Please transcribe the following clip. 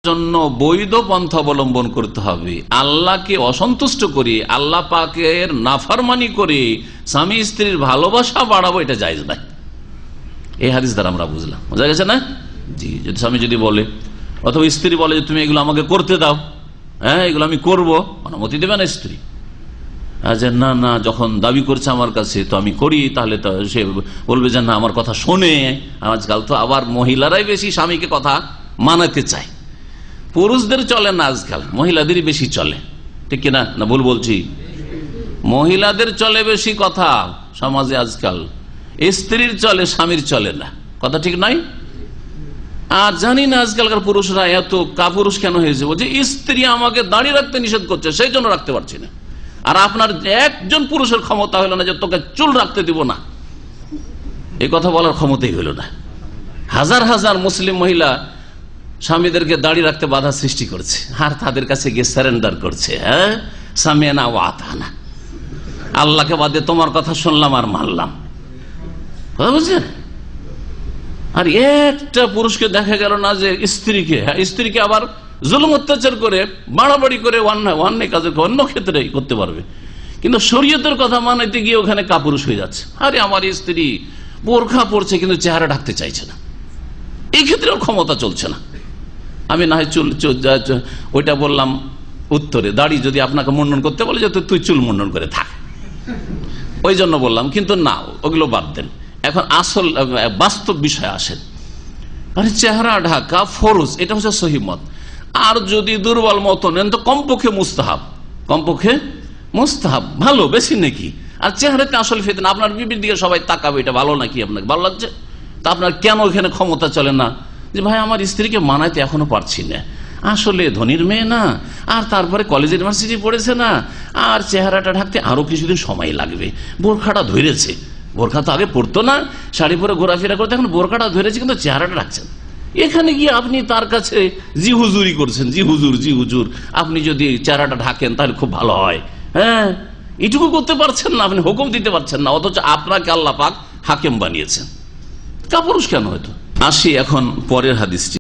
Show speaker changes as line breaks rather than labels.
জন্য বৈধ পন্থা অবলম্বন করতে হবে। আল্লাহকে অসন্তুষ্ট করে, আল্লাহ পাকের নাফরমানি করে স্বামী স্ত্রীর ভালোবাসা বাড়াবো, এটা জায়েজ নাই। এই হাদিস দ্বারা আমরা বুঝলাম, বোঝা গেছে না? জি, যদি স্বামী যদি বলে অথবা স্ত্রী বলে যে তুমি এগুলো আমাকে করতে দাও, হ্যাঁ এগুলো আমি করবো, অনুমতি দেবে না স্ত্রী? যে না না, যখন দাবি করছে আমার কাছে তো আমি করি, তাহলে তো সে বলবে যে না আমার কথা শোনে। আজকাল তো আবার মহিলারাই বেশি স্বামীকে কথা মানাতে চায়, পুরুষদের চলে না আজকাল, মহিলাদেরই বেশি চলে, ঠিক কিনা? না ভুল বলছি? মহিলাদের চলে বেশি কথা সমাজে আজকাল, স্ত্রীর চলে, স্বামীর চলে না, কথা ঠিক নয়? আর জানি না আজকালকার পুরুষরা এত কাপুরুষ কেন হয়েছে, বলছে স্ত্রী আমাকে দাঁড়িয়ে রাখতে নিষেধ করছে সেই জন্য রাখতে পারছি না। আর আপনার একজন পুরুষের ক্ষমতা হলো না যে তোকে চুল রাখতে দিব না, এই কথা বলার ক্ষমতাই হলো না। হাজার হাজার মুসলিম মহিলা স্বামীদেরকে দাঁড়িয়ে রাখতে বাধা সৃষ্টি করছে, আর তাদের কাছে গিয়ে সারেন্ডার করছে। হ্যাঁ, সামিয়ানা ওয়া আতানা, আল্লাহকে বাদে তোমার কথা শুনলাম আর মানলাম, কথা বুঝছেন? আর একটা পুরুষকে দেখা গেল না যে স্ত্রীকে আবার জুলুম অত্যাচার করে, বাড়াবাড়ি করে, অন্যায় কাজে অন্য ক্ষেত্রে করতে পারবে, কিন্তু শরীয়তের কথা মানাইতে গিয়ে ওখানে কাপুরুষ হয়ে যাচ্ছে। আরে আমার স্ত্রী বোরখা পড়ছে কিন্তু চেহারা ঢাকতে চাইছে না, এই ক্ষেত্রে ওর ক্ষমতা চলছে না। আমি না হয় চুল ওইটা বললাম উত্তরে, দাড়ি যদি আপনাকে মুন্ডন করতে বলে যে তুই চুল মুন্ডন করে থাক, ওই জন্য বললাম, কিন্তু না ওগুলো বাদ দেন। এখন আসল বাস্তব বিষয় আসেন, মানে চেহারা ঢাকা ফরজ, এটা হচ্ছে সহিহ মত। আর যদি দুর্বল মত নেন তো কমপক্ষে মুস্তাহাব, ভালো, বেশি নাকি। আর চেহারাতে আসল ফিতনা, আপনার বিবির দিকে সবাই তাকাবে, এটা ভালো নাকি, আপনাকে ভালো লাগছে, তা আপনার কেন এখানে ক্ষমতা চলে না যে ভাই আমার স্ত্রীকে মানাইতে এখনো পারছি না, আসলে ধনীর মেয়ে না, আর তারপরে কলেজ ইউনিভার্সিটি পড়েছে না, আর চেহারাটা ঢাকতে আরো কিছুদিন সময় লাগবে, বোরখাটা ধরেছে, বোরখা তো আগে পড়তো না, শাড়ি পরে ঘোরাফেরা করতে, এখন বোরখাটা ধরেছে কিন্তু চেহারাটা রাখছেন। এখানে গিয়ে আপনি তার কাছে জি হুজুরি করছেন, জি হুজুর আপনি যদি চেহারাটা ঢাকেন তাহলে খুব ভালো হয়। হ্যাঁ, এটুকু করতে পারছেন না, আপনি হুকুম দিতে পারছেন না, অথচ আপনাকে আল্লাহ পাক হাকিম বানিয়েছেন। কাপুরুষ কেন হয়তো। আসি এখন পরের হাদিসটি।